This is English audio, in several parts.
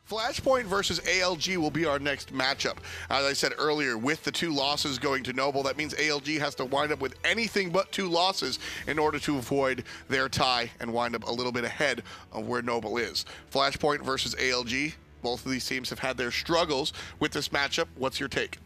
Flashpoint versus ALG will be our next matchup. As I said earlier, with the 2 losses going to Noble, that means ALG has to wind up with anything but 2 losses in order to avoid their tie and wind up a little bit ahead of where Noble is. Flashpoint versus ALG, both of these teams have had their struggles with this matchup. What's your take?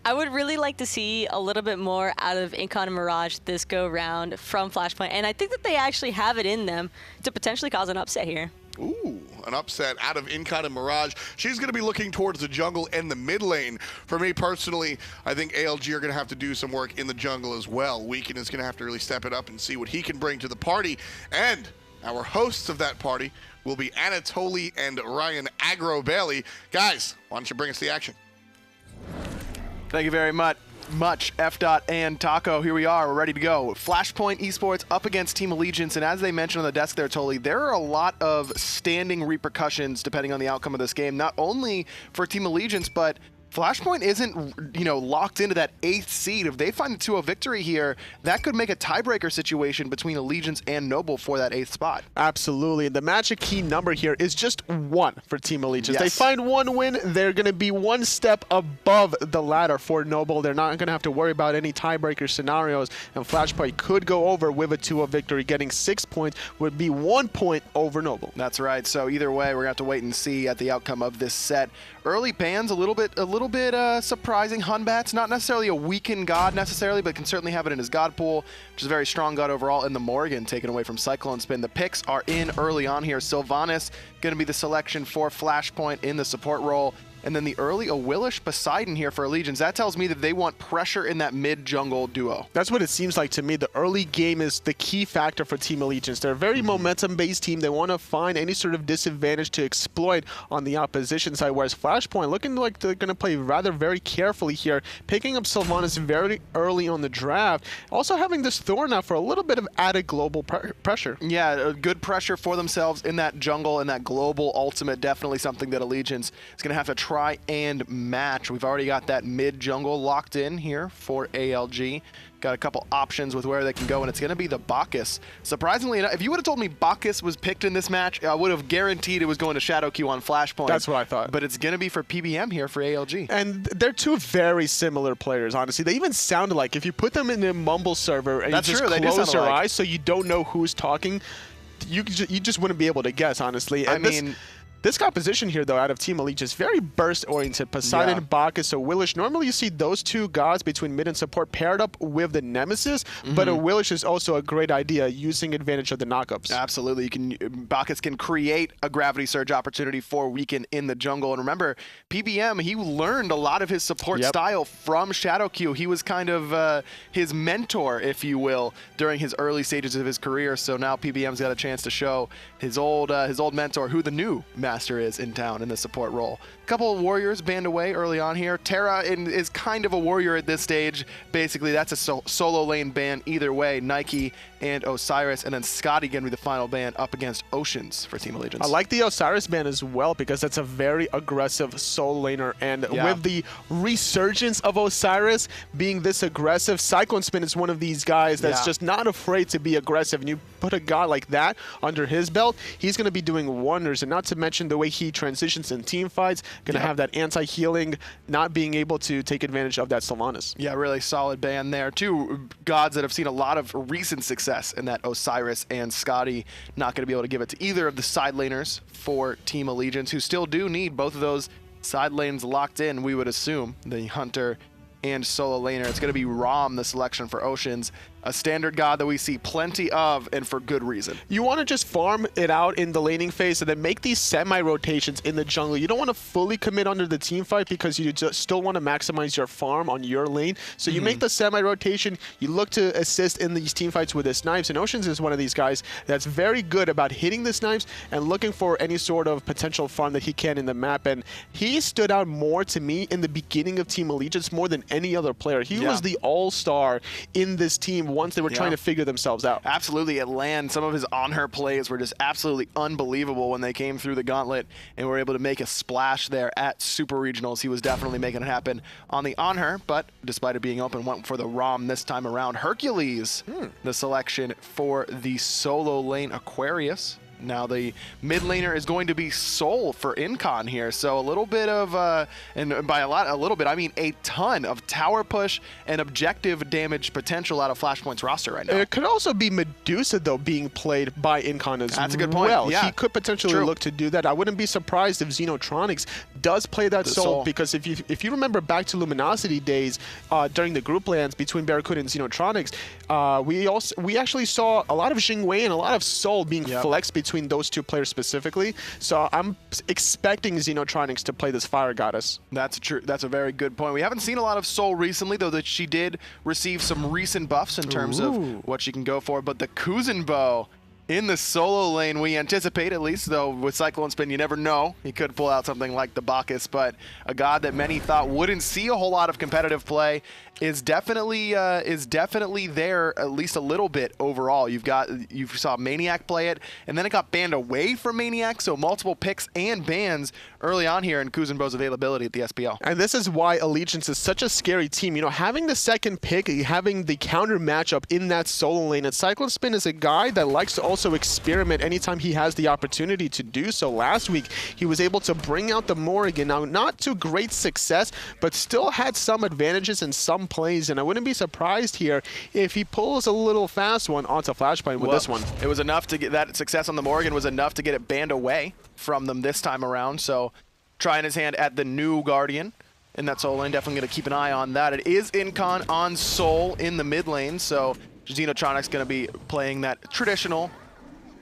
I would really like to see a little bit more out of Incon and Mirage this go round from Flashpoint, and I think that they actually have it in them to potentially cause an upset here. Ooh, an upset out of Incon and Mirage. She's going to be looking towards the jungle and the mid lane. For me personally, I think ALG are going to have to do some work in the jungle as well. Weekend is going to have to really step it up and see what he can bring to the party. And our hosts of that party will be Anatoly and Ryan Agro-Bailey. Guys, why don't you bring us the action? Thank you very much, F. and Taco. Here we are. We're ready to go. Flashpoint Esports up against Team Allegiance, and as they mentioned on the desk there, Toly, there are a lot of standing repercussions depending on the outcome of this game, not only for Team Allegiance, but Flashpoint isn't, locked into that 8th seed. If they find a 2-0 victory here, that could make a tiebreaker situation between Allegiance and Noble for that 8th spot. Absolutely. The magic key number here is just 1 for Team Allegiance. Yes. They find 1 win, they're going to be 1 step above the ladder for Noble. They're not going to have to worry about any tiebreaker scenarios, and Flashpoint could go over with a 2-0 victory. Getting 6 points would be 1 point over Noble. That's right. So either way, we're going to have to wait and see at the outcome of this set. Early bans, a little bit surprising. Hunbat's not necessarily a weakened god necessarily, but can certainly have it in his god pool, which is a very strong god overall. And the Morgan taken away from CycloneSpin. The picks are in early on here. Sylvanus going to be the selection for Flashpoint in the support role. And then the early Awilix Poseidon here for Allegiance. That tells me that they want pressure in that mid-jungle duo. That's what it seems like to me. The early game is the key factor for Team Allegiance. They're a very momentum-based team. They want to find any sort of disadvantage to exploit on the opposition side, whereas Flashpoint looking like they're going to play rather very carefully here, picking up Sylvanus very early on the draft. Also having this Thor now for a little bit of added global pressure. Yeah, good pressure for themselves in that jungle and that global ultimate. Definitely something that Allegiance is going to have to try and match. We've already got that mid jungle locked in here for ALG. Got a couple options with where they can go, and it's going to be the Bacchus. Surprisingly enough, if you would have told me Bacchus was picked in this match, I would have guaranteed it was going to Shadowq on Flashpoint. That's what I thought. But it's going to be for PBM here for ALG. And they're 2 very similar players, honestly. They even sound alike. If you put them in a mumble server and That's you just true, close your eyes so you don't know who's talking, you just wouldn't be able to guess, honestly. And this composition here, though, out of Team Allegiance is very burst-oriented. Poseidon, Bacchus, Awilix. Normally, you see those 2 gods between mid and support paired up with the Nemesis, but Awilix is also a great idea, using advantage of the knockups. Absolutely. Bacchus can create a gravity surge opportunity for Weekend in the jungle. And remember, PBM, he learned a lot of his support style from Shadowq. He was kind of his mentor, if you will, during his early stages of his career. So now PBM's got a chance to show his old mentor who the new master is in town in the support role. A couple of warriors banned away early on here. Terra is kind of a warrior at this stage. Basically, that's a solo lane ban either way. Nike and Osiris, and then Scotty going to be the final ban up against Oceans for Team Allegiance. I like the Osiris ban as well because that's a very aggressive solo laner, and with the resurgence of Osiris being this aggressive, CycloneSpin is one of these guys that's just not afraid to be aggressive, and you put a guy like that under his belt, he's going to be doing wonders. And not to mention the way he transitions in team fights, going to have that anti-healing, not being able to take advantage of that Sylvanus. Yeah, really solid ban there. 2 gods that have seen a lot of recent success in that Osiris and Scotty. Not going to be able to give it to either of the side laners for Team Allegiance, who still do need both of those side lanes locked in, we would assume. The Hunter and solo laner. It's going to be Ram, the selection for Oceans. A standard god that we see plenty of, and for good reason. You want to just farm it out in the laning phase and then make these semi-rotations in the jungle. You don't want to fully commit under the team fight because you just still want to maximize your farm on your lane. So you make the semi-rotation, you look to assist in these team fights with the snipes, and Oceans is one of these guys that's very good about hitting the snipes and looking for any sort of potential farm that he can in the map. And he stood out more to me in the beginning of Team Allegiance more than any other player. He was the all-star in this team once they were trying to figure themselves out. Absolutely. At LAN, some of his on-her plays were just absolutely unbelievable when they came through the gauntlet and were able to make a splash there at Super Regionals. He was definitely making it happen on the on-her, but despite it being open, went for the ROM this time around. Hercules, the selection for the solo lane Aquarius. Now the mid laner is going to be Soul for Incon here, so a little bit of, and by a little bit, I mean a ton of tower push and objective damage potential out of Flashpoint's roster right now. It could also be Medusa, though, being played by Incon as well. That's a good point. Yeah. He could potentially look to do that. I wouldn't be surprised if XenoTronics does play that Soul, because if you remember back to Luminosity days during the group lands between Barracuda and XenoTronics, we actually saw a lot of Xingwei and a lot of Soul being flexed between those two players specifically. So I'm expecting XenoTronics to play this Fire Goddess. That's true. That's a very good point. We haven't seen a lot of Soul recently, though that she did receive some recent buffs in terms of what she can go for. But the Kuzenbo in the solo lane, we anticipate, at least, though with CycloneSpin, you never know. He could pull out something like the Bacchus, but a god that many thought wouldn't see a whole lot of competitive play is definitely there, at least a little bit overall. You saw Maniac play it, and then it got banned away from Maniac, so multiple picks and bans early on here in Kuzenbo's availability at the SPL. And this is why Allegiance is such a scary team. You know, having the second pick, having the counter matchup in that solo lane, and CycloneSpin is a guy that likes to also experiment anytime he has the opportunity to do so. Last week, he was able to bring out the Morrigan. Now, not to great success, but still had some advantages in some plays, and I wouldn't be surprised here if he pulls a little fast one onto Flashpoint with this one. It was enough to get that success on the Morrigan, was enough to get it banned away from them this time around, so trying his hand at the new Guardian in that solo lane. Definitely going to keep an eye on that. It is Incon on Soul in the mid lane, so XenoTronics going to be playing that traditional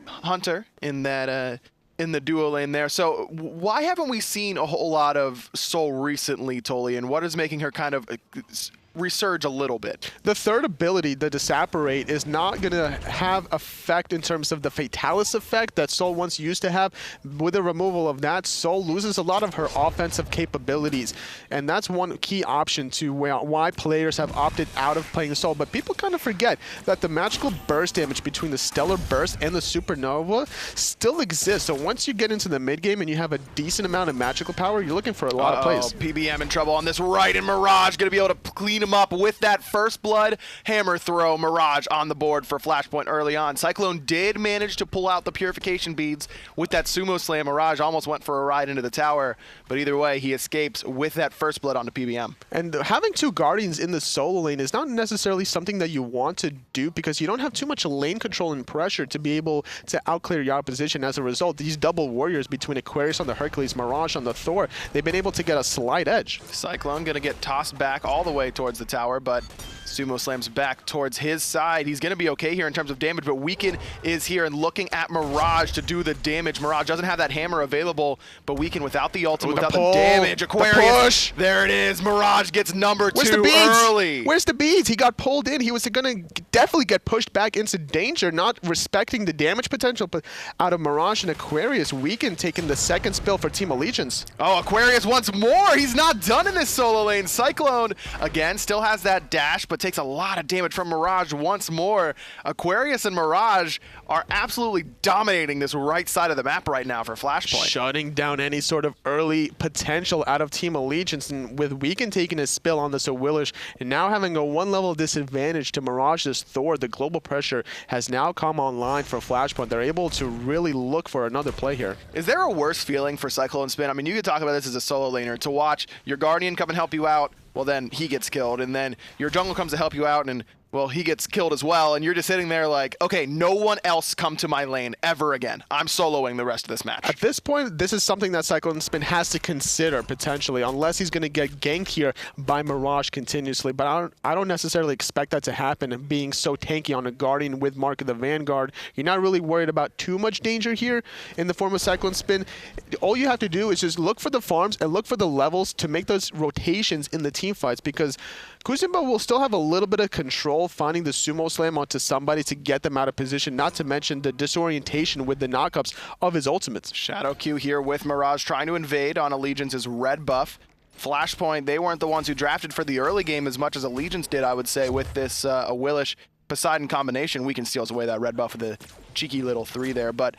Hunter in that in the duo lane there. So why haven't we seen a whole lot of Soul recently, Tolly, and what is making her kind of resurge a little bit? The third ability, the Disapparate, is not going to have effect in terms of the Fatalis effect that Soul once used to have. With the removal of that, Soul loses a lot of her offensive capabilities, and that's one key option to why players have opted out of playing Soul. But people kind of forget that the magical burst damage between the Stellar Burst and the Supernova still exists. So once you get into the mid game and you have a decent amount of magical power, you're looking for a lot of plays. PBM in trouble on this right, and Mirage going to be able to clean him up with that first blood hammer throw. Mirage on the board for Flashpoint early on. Cyclone did manage to pull out the purification beads with that sumo slam. Mirage almost went for a ride into the tower, but either way, he escapes with that first blood onto PBM. And having two Guardians in the solo lane is not necessarily something that you want to do, because you don't have too much lane control and pressure to be able to outclear your opposition. As a result, these double warriors between Aquarius on the Hercules, Mirage on the Thor, they've been able to get a slight edge. Cyclone going to get tossed back all the way towards the tower, but Sumo slams back towards his side. He's going to be okay here in terms of damage, but Weaken is here and looking at Mirage to do the damage. Mirage doesn't have that hammer available, but Weaken without the ultimate, without the damage. Aquarius, there it is. Mirage gets number two early. Where's the beads? He got pulled in. He was going to definitely get pushed back into danger, not respecting the damage potential. But out of Mirage and Aquarius, Weaken taking the second spill for Team Allegiance. Oh, Aquarius once more. He's not done in this solo lane. Cyclone, again, still has that dash, but takes a lot of damage from Mirage once more. Aquarius and Mirage are absolutely dominating this right side of the map right now for Flashpoint. Shutting down any sort of early potential out of Team Allegiance, and with Weaken taking a spill on this Awilix and now having a one-level disadvantage to Mirage's Thor, the global pressure has now come online for Flashpoint. They're able to really look for another play here. Is there a worse feeling for CycloneSpin? I mean, you could talk about this as a solo laner, to watch your Guardian come and help you out, well, then he gets killed, and then your jungle comes to help you out, and well, he gets killed as well, and you're just sitting there like, okay, no one else come to my lane ever again. I'm soloing the rest of this match. At this point, this is something that CycloneSpin has to consider potentially, unless he's going to get ganked here by Mirage continuously. But I don't necessarily expect that to happen, being so tanky on a Guardian with Mark of the Vanguard. You're not really worried about too much danger here in the form of CycloneSpin. All you have to do is just look for the farms and look for the levels to make those rotations in the team fights, because Kuzenbo will still have a little bit of control finding the sumo slam onto somebody to get them out of position, not to mention the disorientation with the knockups of his ultimates. Shadowq here with Mirage trying to invade on Allegiance's red buff. Flashpoint, they weren't the ones who drafted for the early game as much as Allegiance did, I would say, with this Awilix Poseidon combination. Weaken steals away that red buff with the cheeky little 3 there, but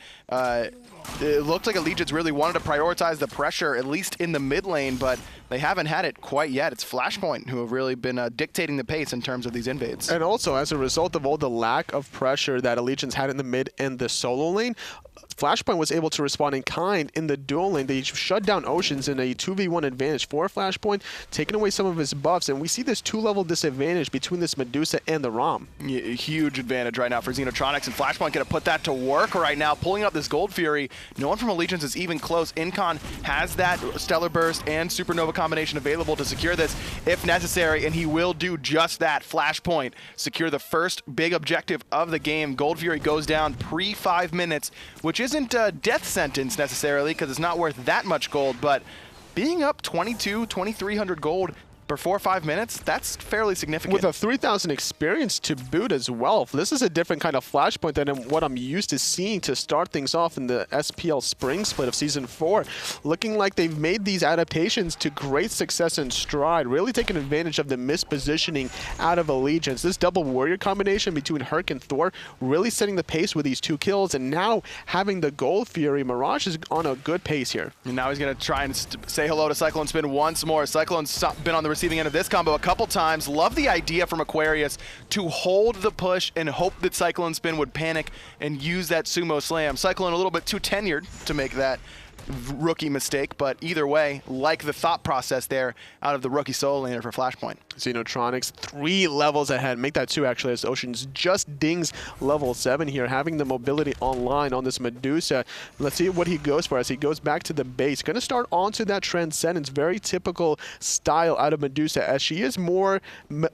it looked like Allegiance really wanted to prioritize the pressure, at least in the mid lane, but they haven't had it quite yet. It's Flashpoint who have really been dictating the pace in terms of these invades. And also, as a result of all the lack of pressure that Allegiance had in the mid and the solo lane, Flashpoint was able to respond in kind in the dual lane. They shut down Oceans in a 2v1 advantage for Flashpoint, taking away some of his buffs, and we see this 2-level disadvantage between this Medusa and the Ram. Yeah, huge advantage right now for XenoTronics, and Flashpoint going to put that to work right now, pulling up this Gold Fury. No one from Allegiance is even close. Incon has that Stellar Burst and Supernova combination available to secure this if necessary, and he will do just that. Flashpoint secure the first big objective of the game. Gold Fury goes down pre-5 minutes, which isn't a death sentence necessarily because it's not worth that much gold, but being up 2,300 gold before 5 minutes, that's fairly significant. With a 3,000 experience to boot as well. This is a different kind of Flashpoint than what I'm used to seeing to start things off in the SPL Spring Split of Season 4. Looking like they've made these adaptations to great success and stride, really taking advantage of the mispositioning out of Allegiance. This double warrior combination between Herc and Thor really setting the pace with these 2 kills, and now having the Gold Fury, Mirage is on a good pace here. And now he's going to try and say hello to CycloneSpin once more. Cyclone's been on the receiving end of this combo a couple times. Love the idea from Aquarius to hold the push and hope that CycloneSpin would panic and use that sumo slam. Cyclone a little bit too tenured to make that rookie mistake, but either way, like the thought process there out of the rookie solo laner for Flashpoint. XenoTronics 3 levels ahead. Make that 2 actually, as Oceans just dings level 7 here, having the mobility online on this Medusa. Let's see what he goes for as he goes back to the base. Going to start onto that Transcendence, very typical style out of Medusa, as she is more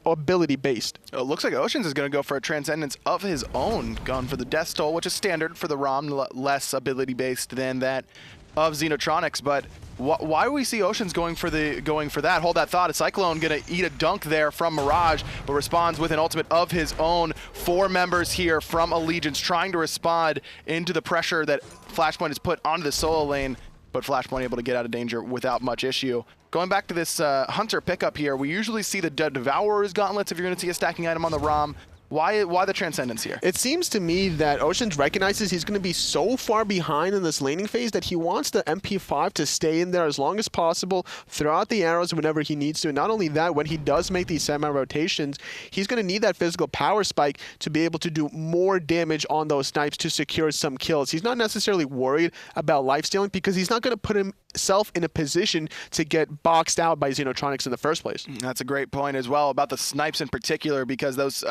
ability based. It looks like Oceans is going to go for a Transcendence of his own, gone for the Death Stole, which is standard for the Ram, less ability based than that of XenoTronics, but why do we see Oceans going for that? Hold that thought. A Cyclone gonna eat a dunk there from Mirage, but responds with an ultimate of his own. 4 members here from Allegiance trying to respond into the pressure that Flashpoint has put onto the solo lane, but Flashpoint able to get out of danger without much issue. Going back to this Hunter pickup here, we usually see the Devourer's Gauntlets if you're gonna see a stacking item on the Ram. Why the Transcendence here? It seems to me that Oceans recognizes he's going to be so far behind in this laning phase that he wants the MP5 to stay in there as long as possible, throw out the arrows whenever he needs to. And not only that, when he does make these semi-rotations, he's going to need that physical power spike to be able to do more damage on those snipes to secure some kills. He's not necessarily worried about lifestealing because he's not going to put himself in a position to get boxed out by XenoTronics in the first place. That's a great point as well about the snipes in particular, because those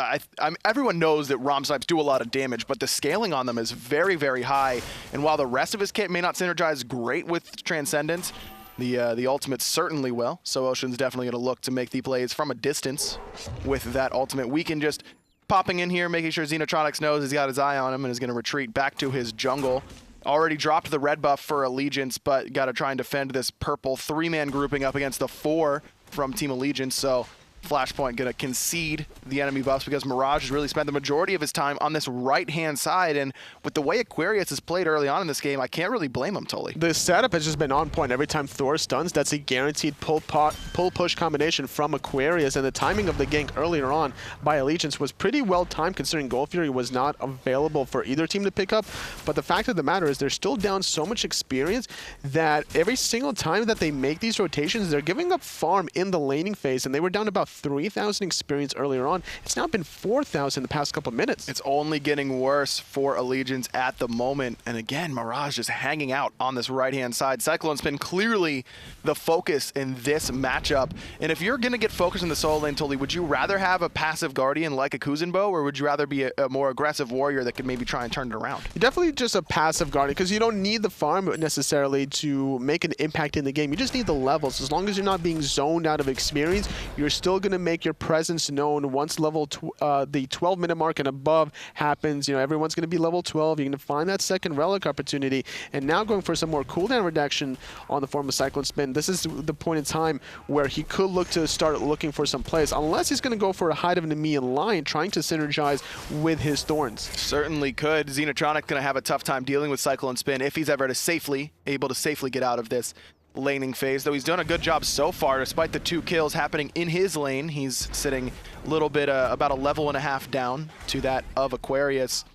everyone knows that ROM snipes do a lot of damage, but the scaling on them is very, very high. And while the rest of his kit may not synergize great with Transcendence, the ultimate certainly will. So Ocean's definitely going to look to make the plays from a distance with that ultimate. We can just popping in here, making sure XenoTronics knows he's got his eye on him and is going to retreat back to his jungle. Already dropped the red buff for Allegiance, but got to try and defend this purple 3-man grouping up against the 4 from Team Allegiance. So Flashpoint going to concede the enemy buffs because Mirage has really spent the majority of his time on this right-hand side. And with the way Aquarius has played early on in this game, I can't really blame him totally. The setup has just been on point. Every time Thor stuns, that's a guaranteed pull-push combination from Aquarius. And the timing of the gank earlier on by Allegiance was pretty well timed, considering Gold Fury was not available for either team to pick up. But the fact of the matter is they're still down so much experience that every single time that they make these rotations, they're giving up farm in the laning phase. And they were down about 3,000 experience earlier on. It's now been 4,000 the past couple minutes. It's only getting worse for Allegiance at the moment. And again, Mirage just hanging out on this right-hand side. CycloneSpin clearly the focus in this matchup. And if you're going to get focused in the solo lane, Tully, would you rather have a passive Guardian like a Kuzenbo, or would you rather be a more aggressive warrior that could maybe try and turn it around? Definitely just a passive Guardian, because you don't need the farm necessarily to make an impact in the game. You just need the levels. As long as you're not being zoned out of experience, you're still going to make your presence known. Once level the 12-minute mark and above happens, you know, everyone's going to be level 12. You're going to find that second relic opportunity. And now going for some more cooldown reduction on the form of CycloneSpin. This is the point in time where he could look to start looking for some plays, unless he's going to go for a Hide of Nemean Lion, trying to synergize with his Thorns. Certainly could. XenoTronics going to have a tough time dealing with CycloneSpin if he's ever able to safely get out of this laning phase, though he's done a good job so far despite the 2 kills happening in his lane. He's sitting a little bit about a level and a half down to that of Aquarius.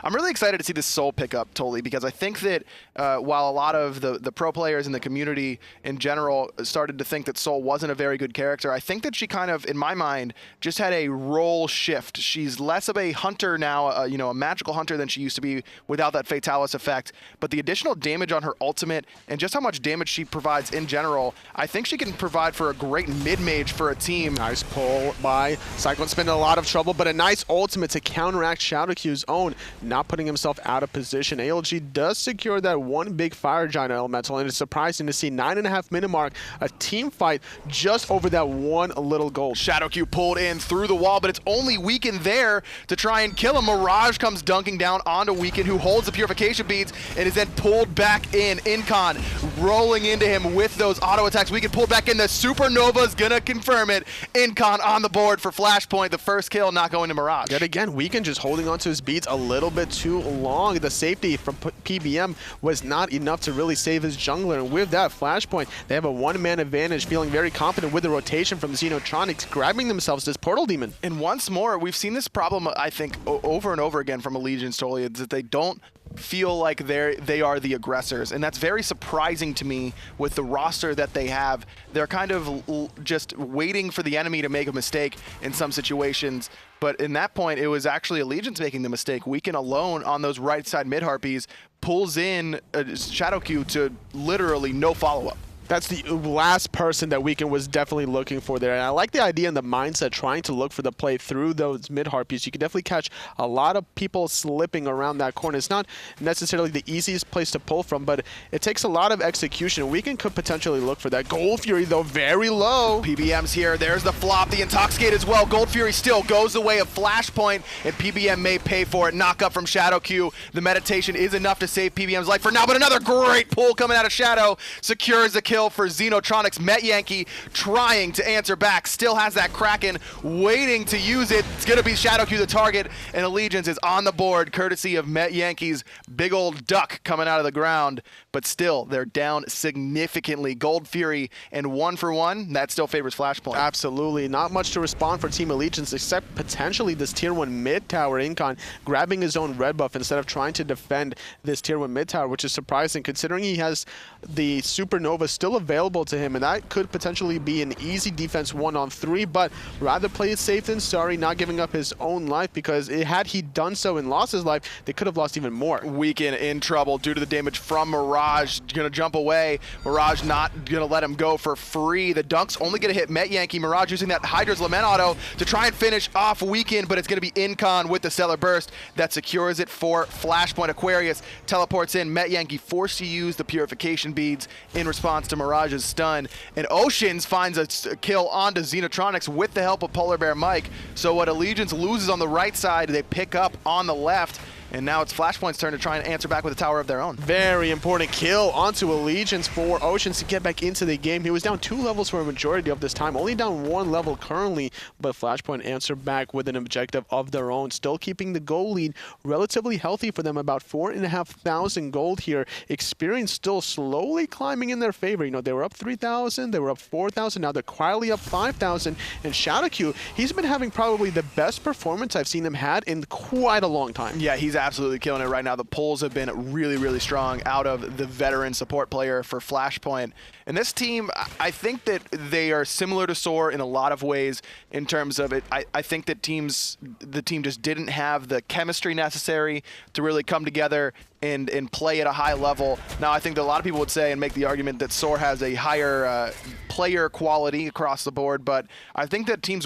I'm really excited to see this Soul pick up, Toli, because I think that while a lot of the pro players in the community in general started to think that Soul wasn't a very good character, I think that she kind of, in my mind, just had a role shift. She's less of a hunter now, you know, a magical hunter than she used to be without that Fatalis effect. But the additional damage on her ultimate and just how much damage she provides in general, I think she can provide for a great mid-mage for a team. Nice pull by CycloneSpin, in a lot of trouble, but a nice ultimate to counteract Shadowq's own, not putting himself out of position. ALG does secure that one big Fire Giant elemental, and it's surprising to see 9.5 minute mark, a team fight just over that one little gold. Shadowq pulled in through the wall, but it's only Weekend there to try and kill him. Mirage comes dunking down onto Weekend, who holds the purification beads and is then pulled back in. Incon rolling into him with those auto attacks. Weekend pulled back in. The Supernova's gonna confirm it. Incon on the board for Flashpoint. The first kill not going to Mirage. Yet again, Weekend just holding on to his beats a little bit too long. The safety from PBM was not enough to really save his jungler, and with that Flashpoint, they have a one-man advantage, feeling very confident with the rotation from XenoTronics, grabbing themselves this Portal Demon. And once more, we've seen this problem, I think, over and over again from Allegiance, Totally, is that they don't feel like they are the aggressors, and that's very surprising to me with the roster that they have. They're kind of just waiting for the enemy to make a mistake in some situations, but in that point, it was actually Allegiance making the mistake. Weekend alone on those right side mid Harpies pulls in Shadowq to literally no follow-up. That's the last person that Weekend was definitely looking for there. And I like the idea and the mindset trying to look for the play through those mid-Harpies. You can definitely catch a lot of people slipping around that corner. It's not necessarily the easiest place to pull from, but it takes a lot of execution. Weekend could potentially look for that. Gold Fury, though, very low. PBM's here. There's the flop. The Intoxicate as well. Gold Fury still goes the way of Flashpoint, and PBM may pay for it. Knock up from Shadowq. The meditation is enough to save PBM's life for now, but another great pull coming out of Shadow. Secures the kill for XenoTronics. Metyankey trying to answer back. Still has that Kraken waiting to use it. It's going to be Shadowq the target, and Allegiance is on the board courtesy of Metyankey's big old duck coming out of the ground. But still, they're down significantly. Gold Fury and 1-for-1. That still favors Flashpoint. Absolutely. Not much to respond for Team Allegiance except potentially this Tier 1 mid tower. Incon grabbing his own red buff instead of trying to defend this Tier 1 mid tower, which is surprising considering he has the Supernova still available to him, and that could potentially be an easy defense 1-on-3, but rather play it safe than sorry, not giving up his own life, because had he done so and lost his life, they could have lost even more. Weekend in trouble due to the damage from Mirage. Gonna jump away. Mirage not gonna let him go for free. The dunk's only gonna hit Metyankey. Mirage using that Hydra's Lament auto to try and finish off Weekend, but it's gonna be Incon with the Stellar Burst that secures it for Flashpoint. Aquarius teleports in. Metyankey forced to use the Purification Beads in response to Mirage's stun, and Oceans finds a kill onto XenoTronics with the help of PolarBearMike. So what Allegiance loses on the right side, they pick up on the left. And now it's Flashpoint's turn to try and answer back with a tower of their own. Very important kill onto Allegiance for Oceans to get back into the game. He was down 2 levels for a majority of this time, only down 1 level currently, but Flashpoint answered back with an objective of their own, still keeping the gold lead relatively healthy for them, about 4,500 gold here. Experience still slowly climbing in their favor. You know, they were up 3,000, they were up 4,000, now they're quietly up 5,000, and Shadowq, he's been having probably the best performance I've seen him had in quite a long time. Yeah, he's absolutely killing it right now. The pulls have been really, really strong out of the veteran support player for Flashpoint. And this team, I think that they are similar to Soar in a lot of ways in terms of it. I think that the team just didn't have the chemistry necessary to really come together and play at a high level. Now, I think that a lot of people would say and make the argument that Soar has a higher player quality across the board, but I think that teams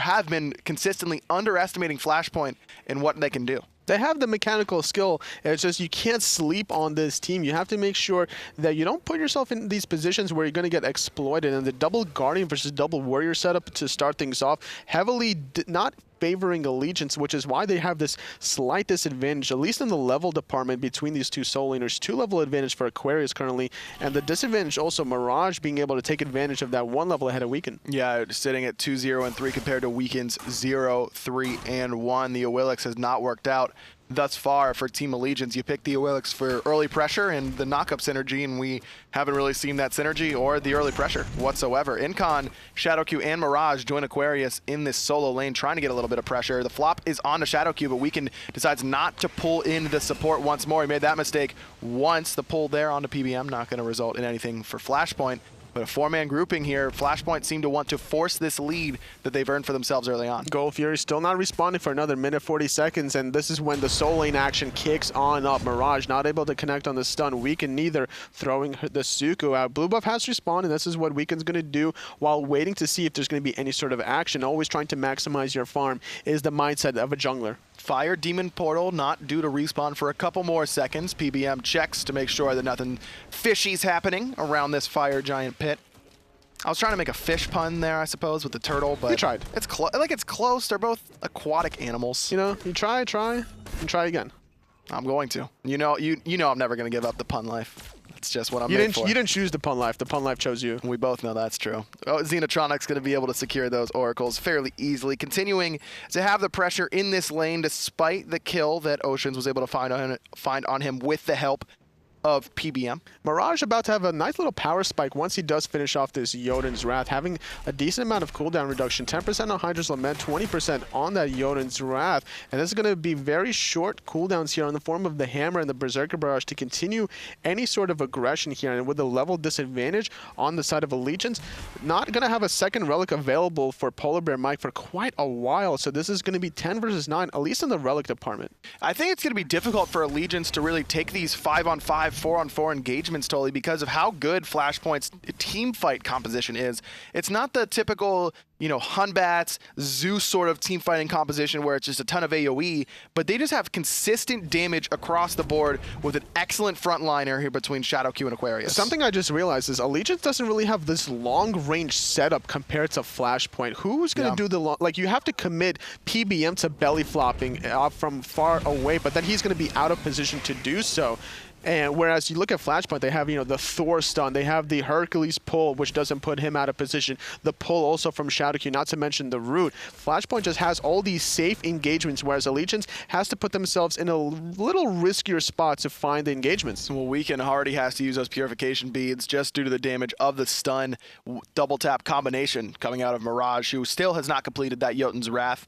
have been consistently underestimating Flashpoint and what they can do. They have the mechanical skill. It's just you can't sleep on this team. You have to make sure that you don't put yourself in these positions where you're going to get exploited. And the double Guardian versus double Warrior setup to start things off, heavily not favoring Allegiance, which is why they have this slight disadvantage, at least in the level department between these two soul laners. 2-level advantage for Aquarius currently, and the disadvantage also Mirage being able to take advantage of that 1 level ahead of Weekend. Yeah, sitting at 2-0 and 3 compared to Weekend's 0, 3, and 1. The Awilix has not worked out thus far for Team Allegiance. You pick the Awilix for early pressure and the knock-up synergy, and we haven't really seen that synergy or the early pressure whatsoever. Incon, Shadowq, and Mirage join Aquarius in this solo lane, trying to get a little bit of pressure. The flop is on to Shadowq, but Weekend decides not to pull in the support once more. He made that mistake once. The pull there onto PBM, not going to result in anything for Flashpoint. But a four-man grouping here, Flashpoint seem to want to force this lead that they've earned for themselves early on. Gold Fury still not responding for another minute 40 seconds, and this is when the soul lane action kicks on up. Mirage not able to connect on the stun. Weekend neither, throwing the Suku out. Blue buff has responded, and this is what Weekend's going to do while waiting to see if there's going to be any sort of action. Always trying to maximize your farm is the mindset of a jungler. Fire Demon Portal not due to respawn for a couple more seconds. PBM checks to make sure that nothing fishy's happening around this fire giant pit. I was trying to make a fish pun there, I suppose, with the turtle, but you tried. It's close. They're both aquatic animals. You know, you try, and try again. I'm going to. You know, I'm never going to give up the pun life. That's just what I'm made for. You didn't choose the pun life. The pun life chose you. We both know that's true. Oh, XenoTronics going to be able to secure those oracles fairly easily, continuing to have the pressure in this lane despite the kill that Oceans was able to find on him with the help of PBM. Mirage about to have a nice little power spike once he does finish off this Jotun's Wrath, having a decent amount of cooldown reduction, 10% on Hydra's Lament, 20% on that Jotun's Wrath, and this is going to be very short cooldowns here on the form of the Hammer and the Berserker Barrage to continue any sort of aggression here, and with the level disadvantage on the side of Allegiance, not going to have a second relic available for PolarBearMike for quite a while, so this is going to be 10 versus 9, at least in the relic department. I think it's going to be difficult for Allegiance to really take these 5-on-5, 4-on-4 engagements totally because of how good Flashpoint's team fight composition is. It's not the typical, you know, Hunbats, Zeus sort of team fighting composition where it's just a ton of AoE, but they just have consistent damage across the board with an excellent frontliner here between Shadowq and Aquarius. Something I just realized is Allegiance doesn't really have this long-range setup compared to Flashpoint. Who's going to do the long... Like, you have to commit PBM to belly flopping from far away, but then he's going to be out of position to do so. And whereas you look at Flashpoint, they have, you know, the Thor stun, they have the Hercules pull, which doesn't put him out of position, the pull also from Shadowq, not to mention the root. Flashpoint just has all these safe engagements, whereas Allegiance has to put themselves in a little riskier spot to find the engagements. Well, Weekend already has to use those purification beads just due to the damage of the stun double tap combination coming out of Mirage, who still has not completed that Jotun's Wrath.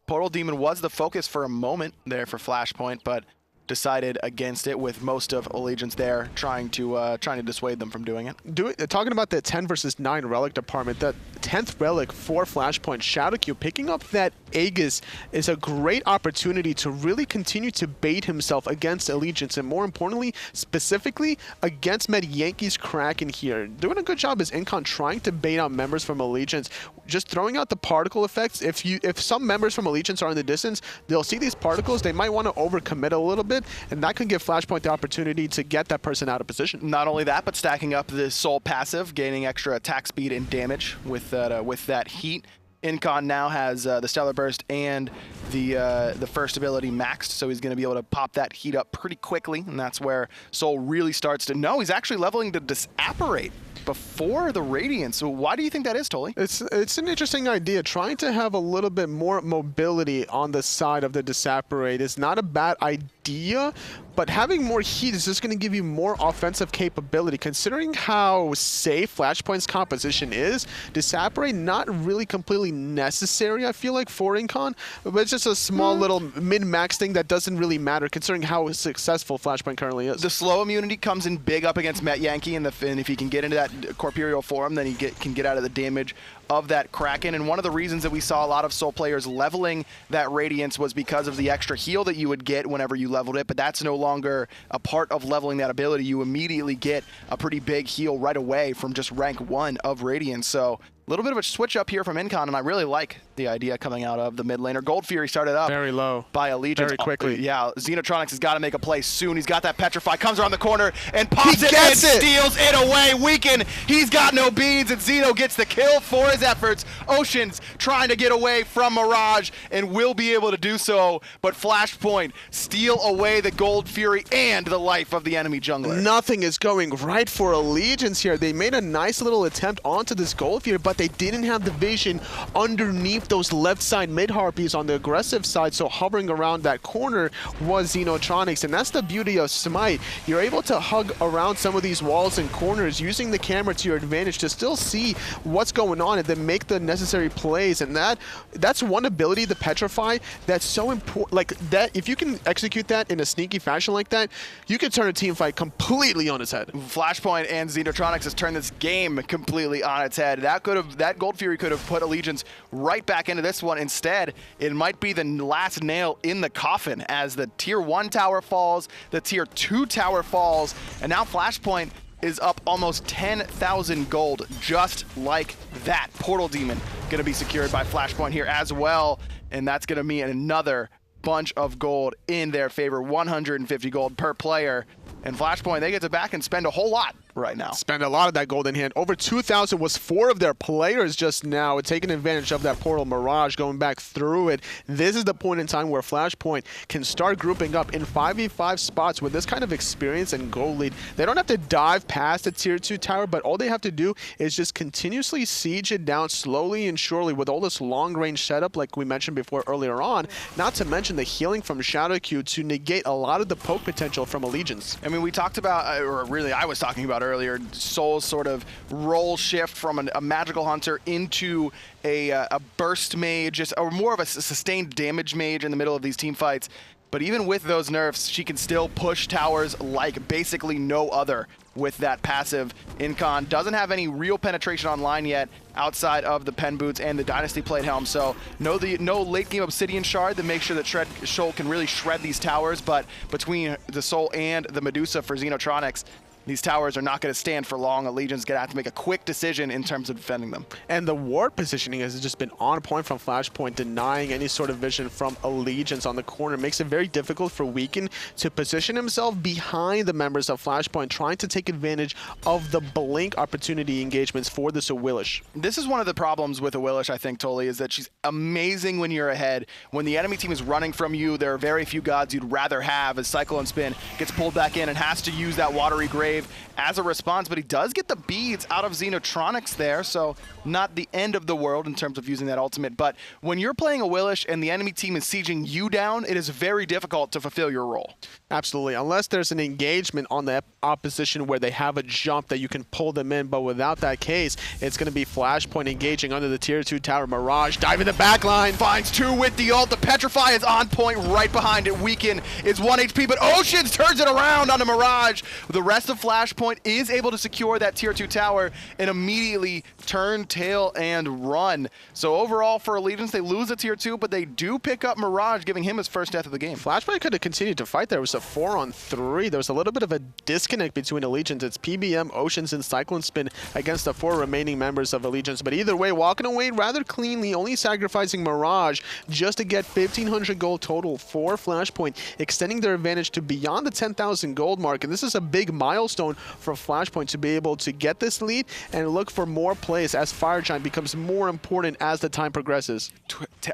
Portal Demon was the focus for a moment there for Flashpoint, but decided against it, with most of Allegiance there trying to dissuade them from doing it. Talking about the 10 versus 9 relic department, that 10th relic for Flashpoint, Shadowq picking up that Aegis is a great opportunity to really continue to bait himself against Allegiance, and more importantly, specifically against Metyankey's Kraken here. Doing a good job is Incon trying to bait out members from Allegiance, just throwing out the particle effects. If some members from Allegiance are in the distance, they'll see these particles, they might want to overcommit a little bit, and that can give Flashpoint the opportunity to get that person out of position. Not only that, but stacking up the Soul passive, gaining extra attack speed and damage with that heat. Incon now has the Stellar Burst and the first ability maxed, so he's going to be able to pop that heat up pretty quickly, and that's where Soul really starts to... No, he's actually leveling to Disapparate before the Radiance. So why do you think that is, Toli? It's an interesting idea. Trying to have a little bit more mobility on the side of the Disapparate is not a bad idea, but having more heat is just going to give you more offensive capability. Considering how safe Flashpoint's composition is, Disapparate not really completely necessary, I feel like, for Incon, but it's just a small little min-max thing that doesn't really matter considering how successful Flashpoint currently is. The slow immunity comes in big up against Metyankey, and if he can get into that corporeal form, then he can get out of the damage of that Kraken. And one of the reasons that we saw a lot of Soul players leveling that Radiance was because of the extra heal that you would get whenever you leveled it, but that's no longer a part of leveling that ability. You immediately get a pretty big heal right away from just rank 1 of Radiance. So a little bit of a switch up here from Incon, and I really like the idea coming out of the mid laner. Gold Fury started up very low by Allegiance very quickly. Yeah, XenoTronics has got to make a play soon. He's got that Petrify, comes around the corner and pops it and steals it away. Weekend, he's got no beads, and Xeno gets the kill for his efforts. Oceans trying to get away from Mirage and will be able to do so, but Flashpoint steal away the Gold Fury and the life of the enemy jungler. Nothing is going right for Allegiance here. They made a nice little attempt onto this Gold Fury, but they didn't have the vision underneath those left side mid-harpies on the aggressive side, so hovering around that corner was XenoTronics, and that's the beauty of Smite. You're able to hug around some of these walls and corners using the camera to your advantage to still see what's going on and then make the necessary plays, and that's one ability, the Petrify, that's so important. Like that, if you can execute that in a sneaky fashion like that, you can turn a team fight completely on its head. Flashpoint and XenoTronics has turned this game completely on its head. That Gold Fury could have put Allegiance right back into this one. Instead, it might be the last nail in the coffin as the tier 1 tower falls, the tier 2 tower falls, and now Flashpoint is up almost 10,000 gold just like that. Portal Demon gonna be secured by Flashpoint here as well, and that's gonna mean another bunch of gold in their favor, 150 gold per player. And Flashpoint, they get to back and spend a whole lot right now. Spend a lot of that gold in hand. Over 2,000 was 4 of their players just now, taking advantage of that portal Mirage, going back through it. This is the point in time where Flashpoint can start grouping up in 5v5 spots with this kind of experience and gold lead. They don't have to dive past the tier 2 tower, but all they have to do is just continuously siege it down slowly and surely with all this long range setup like we mentioned before earlier on, not to mention the healing from Shadowq to negate a lot of the poke potential from Allegiance. I mean, we talked about, or really I was talking about earlier, Soul's sort of role shift from a magical hunter into a burst mage, or more of a sustained damage mage in the middle of these team fights. But even with those nerfs, she can still push towers like basically no other with that passive. Incon doesn't have any real penetration online yet outside of the pen boots and the Dynasty Plate Helm, so no late game Obsidian Shard to make sure that Soul can really shred these towers, but between the Soul and the Medusa for XenoTronics, these towers are not going to stand for long. Allegiance going to have to make a quick decision in terms of defending them. And the ward positioning has just been on point from Flashpoint, denying any sort of vision from Allegiance on the corner. Makes it very difficult for Weekend to position himself behind the members of Flashpoint, trying to take advantage of the blink opportunity engagements for this Awilix. This is one of the problems with Awilix, I think, Toli, is that she's amazing when you're ahead. When the enemy team is running from you, there are very few gods you'd rather have, as CycloneSpin gets pulled back in and has to use that watery grave as a response, but he does get the beads out of XenoTronics there, so not the end of the world in terms of using that ultimate. But when you're playing Awilix and the enemy team is sieging you down, it is very difficult to fulfill your role. Absolutely, unless there's an engagement on the opposition where they have a jump that you can pull them in, but without that case, it's going to be Flashpoint engaging under the tier 2 tower. Mirage diving the back line. Finds 2 with the ult. The Petrify is on point right behind it. Weaken is 1 HP, but Oceans turns it around onto Mirage. The rest of Flashpoint is able to secure that tier 2 tower and immediately turn, tail, and run. So overall for Allegiance, they lose the tier 2, but they do pick up Mirage, giving him his first death of the game. Flashpoint could have continued to fight there. It was a 4-on-3. There was a little bit of a disconnect between Allegiance. It's PBM, Oceans, and CycloneSpin against the 4 remaining members of Allegiance. But either way, walking away rather cleanly, only sacrificing Mirage just to get 1,500 gold total for Flashpoint, extending their advantage to beyond the 10,000 gold mark. And this is a big milestone for Flashpoint to be able to get this lead and look for more plays as Fire Giant becomes more important as the time progresses.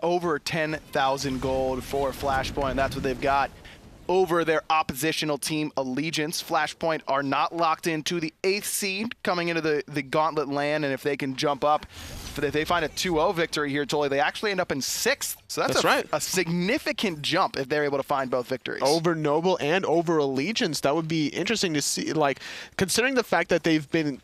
Over 10,000 gold for Flashpoint. That's what they've got over their oppositional team, Allegiance. Flashpoint are not locked into the 8th seed coming into the Gauntlet land, and if they can jump up, if they find a 2-0 victory here, Toli, they actually end up in 6th. So that's right. A significant jump if they're able to find both victories. Over Noble and over Allegiance. That would be interesting to see, like, considering the fact that they've been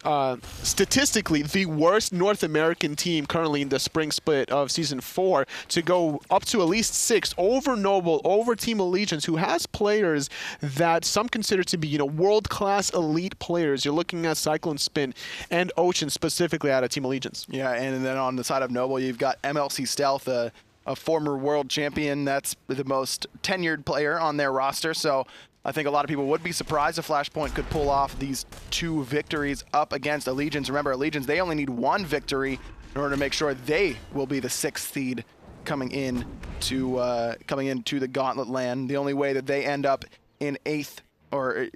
statistically the worst North American team currently in the spring split of Season 4, to go up to at least 6th over Noble, over Team Allegiance, who has players that some consider to be, world-class elite players. You're looking at CycloneSpin and Ocean specifically out of Team Allegiance. Yeah, and then on the side of Noble, you've got MLC Stealth, a former world champion that's the most tenured player on their roster. So I think a lot of people would be surprised if Flashpoint could pull off these 2 victories up against Allegiance. Remember, Allegiance, they only need 1 victory in order to make sure they will be the 6th seed coming into the Gauntlet land. The only way that they end up in 8th, or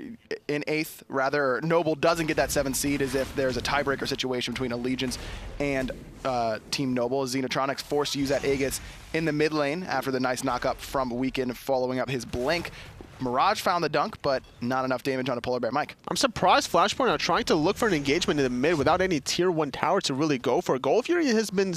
Noble doesn't get that 7th seed, is if there's a tiebreaker situation between Allegiance and Team Noble. XenoTronics forced to use that Aegis in the mid lane after the nice knock-up from Weekend following up his blink. Mirage found the dunk, but not enough damage on a PolarBearMike. I'm surprised Flashpoint are trying to look for an engagement in the mid without any tier 1 tower to really go for. Gold Fury has been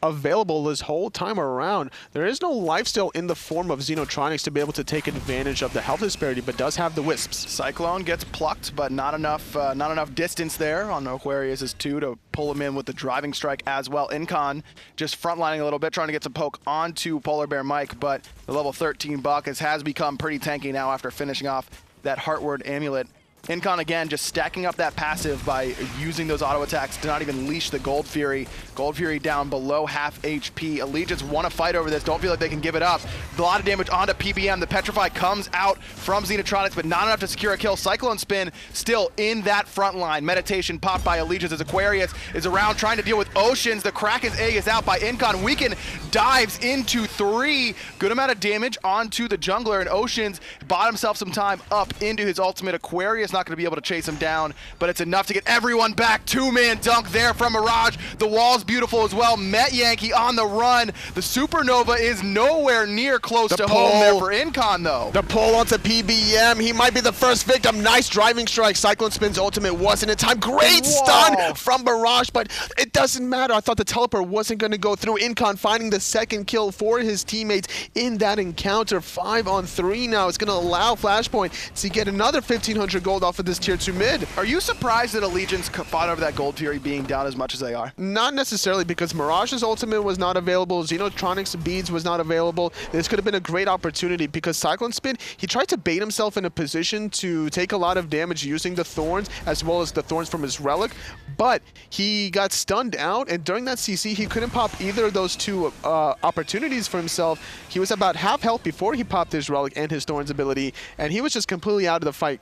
available this whole time around. There is no lifesteal in the form of XenoTronics to be able to take advantage of the health disparity, but does have the wisps. Cyclone gets plucked, but not enough distance there on Aquarius' 2 to pull him in with the driving strike as well. Incon just frontlining a little bit, trying to get some poke onto PolarBearMike, but the level 13 Bacchus has become pretty tanky now after finishing off that Heartward Amulet. Incon again just stacking up that passive by using those auto attacks to not even leash the Gold Fury. Gold Fury down below half HP. Allegiance want to fight over this, don't feel like they can give it up. A lot of damage onto PBM. The Petrify comes out from XenoTronics, but not enough to secure a kill. CycloneSpin still in that front line. Meditation popped by Allegiance as Aquarius is around trying to deal with Oceans. The Kraken's egg is out by Incon. Weaken dives into 3. Good amount of damage onto the jungler, and Oceans bought himself some time up into his ultimate. Aquarius not going to be able to chase him down, but it's enough to get everyone back. 2-man dunk there from Mirage. The wall's beautiful as well. Metyankey on the run. The Supernova is nowhere near close to home there for Incon, though. The pull onto PBM. He might be the first victim. Nice driving strike. CycloneSpin's ultimate wasn't in time. Great stun from Mirage, but it doesn't matter. I thought the teleport wasn't going to go through. Incon finding the second kill for his teammates in that encounter. 5-on-3 now. It's going to allow Flashpoint to get another 1,500 gold off of this tier 2 mid. Are you surprised that Allegiance fought over that Gold Fury being down as much as they are? Not necessarily, because Mirage's ultimate was not available. XenoTronics beads was not available. This could have been a great opportunity because CycloneSpin, he tried to bait himself in a position to take a lot of damage using the Thorns as well as the Thorns from his Relic, but he got stunned out, and during that CC, he couldn't pop either of those 2 opportunities for himself. He was about half health before he popped his Relic and his Thorns ability, and he was just completely out of the fight.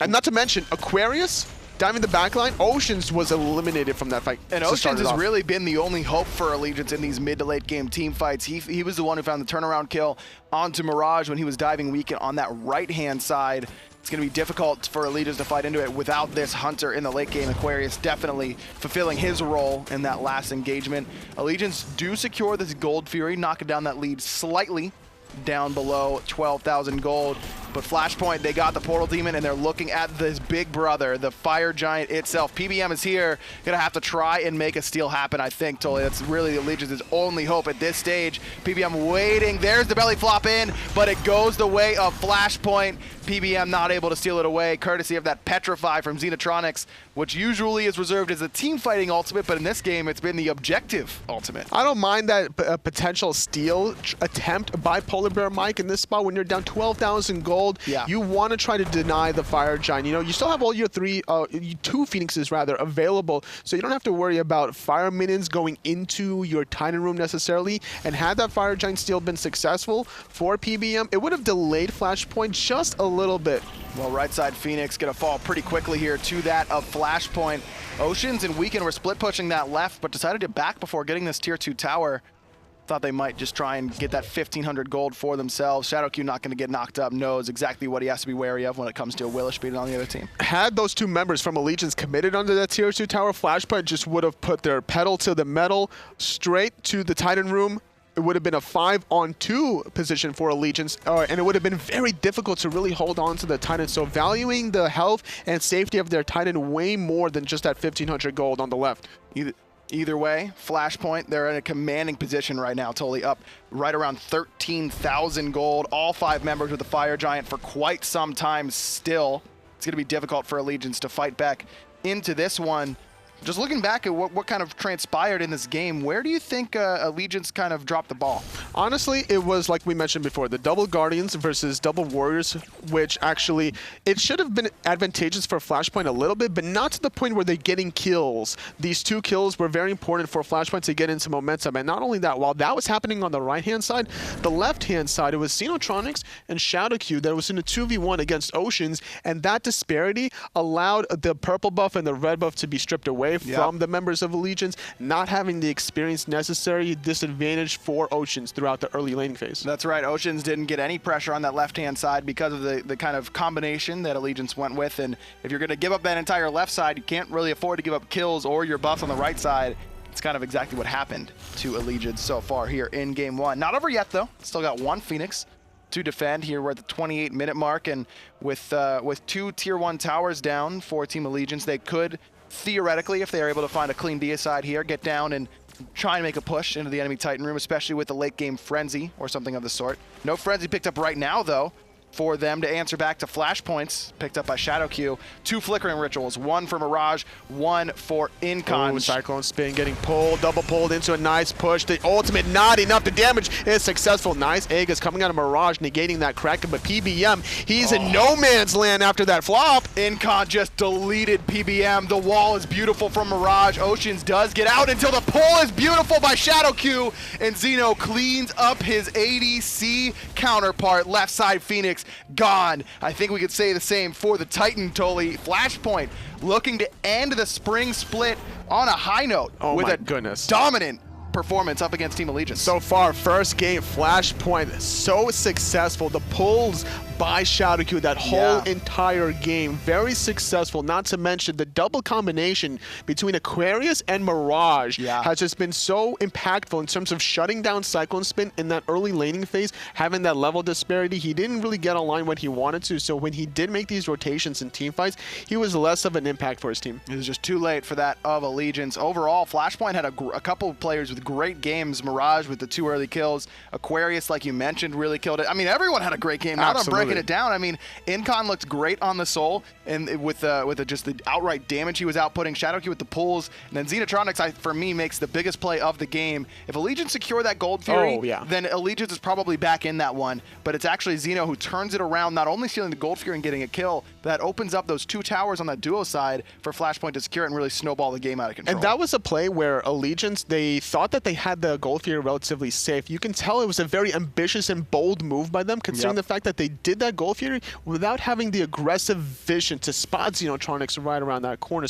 And not to mention, Aquarius diving the backline, Oceans was eliminated from that fight. And Oceans has really been the only hope for Allegiance in these mid to late game team fights. He was the one who found the turnaround kill onto Mirage when he was diving Weaken on that right-hand side. It's going to be difficult for Allegiance to fight into it without this Hunter in the late game. Aquarius definitely fulfilling his role in that last engagement. Allegiance do secure this Gold Fury, knocking down that lead slightly down below 12,000 gold. But Flashpoint, they got the Portal Demon, and they're looking at this big brother, the Fire Giant itself. PBM is here, gonna have to try and make a steal happen, I think, Tully. That's really the Allegiance's only hope at this stage. PBM waiting, there's the belly flop in, but it goes the way of Flashpoint. PBM not able to steal it away, courtesy of that Petrify from XenoTronics, which usually is reserved as a team fighting ultimate, but in this game, it's been the objective ultimate. I don't mind that potential steal attempt by PolarBearMike in this spot when you're down 12,000 gold. Yeah. You want to try to deny the Fire Giant. You know, you still have all your 2 Phoenixes rather available, so you don't have to worry about Fire Minions going into your Titan room necessarily. And had that Fire Giant steal been successful for PBM, it would have delayed Flashpoint just a little bit. Well, right side Phoenix gonna fall pretty quickly here to that of Flashpoint. Oceans and Weaken were split pushing that left, but decided to back before getting this tier 2 tower. Thought they might just try and get that 1,500 gold for themselves. Shadowq not going to get knocked up, knows exactly what he has to be wary of when it comes to Awilix being on the other team. Had those 2 members from Allegiance committed under that tier 2 tower, Flashpoint just would have put their pedal to the metal straight to the Titan room. It would have been a 5-on-2 position for Allegiance, and it would have been very difficult to really hold on to the Titan. So valuing the health and safety of their Titan way more than just that 1,500 gold on the left. Either way, Flashpoint, they're in a commanding position right now, totally up right around 13,000 gold. All 5 members with the Fire Giant for quite some time still. It's going to be difficult for Allegiance to fight back into this one. Just looking back at what kind of transpired in this game, where do you think Allegiance kind of dropped the ball? Honestly, it was like we mentioned before, the double Guardians versus double Warriors, which actually, it should have been advantageous for Flashpoint a little bit, but not to the point where they're getting kills. These 2 kills were very important for Flashpoint to get into momentum, and not only that, while that was happening on the right-hand side, the left-hand side, it was XenoTronics and Shadowq that was in a 2v1 against Oceans, and that disparity allowed the purple buff and the red buff to be stripped away from the members of Allegiance, not having the experience necessary, disadvantage for Oceans throughout the early laning phase. That's right. Oceans didn't get any pressure on that left-hand side because of the kind of combination that Allegiance went with. And if you're going to give up that entire left side, you can't really afford to give up kills or your buffs on the right side. It's kind of exactly what happened to Allegiance so far here in Game 1. Not over yet, though. Still got 1 Phoenix to defend. Here we're at the 28-minute mark, and with 2 Tier 1 towers down for Team Allegiance, they could theoretically, if they are able to find a clean deicide here, get down and try and make a push into the enemy Titan room, especially with the late game Frenzy or something of the sort. No Frenzy picked up right now, though, for them to answer back to flashpoints picked up by Shadowq. 2 flickering rituals, 1 for Mirage, 1 for Incon. CycloneSpin getting pulled, double pulled into a nice push. The ultimate not enough. The damage is successful. Nice egg is coming out of Mirage, negating that Kraken, but PBM, he's in no man's land after that flop. Incon just deleted PBM. The wall is beautiful from Mirage. Oceans does get out until the pull is beautiful by Shadowq, and Xeno cleans up his ADC counterpart. Left side Phoenix gone. I think we could say the same for the Titan Toli. Flashpoint looking to end the spring split on a high note with a dominant performance up against Team Allegiance. So far, first game, Flashpoint, so successful. The pulls by Shadowq that whole entire game, very successful. Not to mention the double combination between Aquarius and Mirage has just been so impactful in terms of shutting down CycloneSpin in that early laning phase, having that level disparity. He didn't really get online when he wanted to, so when he did make these rotations in team fights, he was less of an impact for his team. It was just too late for that of Allegiance. Overall, Flashpoint had a couple of players with great games. Mirage with the 2 early kills. Aquarius, like you mentioned, really killed it. I mean, everyone had a great game. Now that I'm breaking it down, I mean, Incon looked great on the Soul, and with just the outright damage he was outputting. Shadowq with the pulls, and then XenoTronics, for me, makes the biggest play of the game. If Allegiance secure that Gold Fury, then Allegiance is probably back in that one, but it's actually Xeno who turns it around, not only stealing the Gold Fury and getting a kill, that opens up those 2 towers on that duo side for Flashpoint to secure it and really snowball the game out of control. And that was a play where Allegiance, they thought that they had the Gold Fury relatively safe. You can tell it was a very ambitious and bold move by them, considering the fact that they did that Gold Fury without having the aggressive vision to spot XenoTronics right around that corner.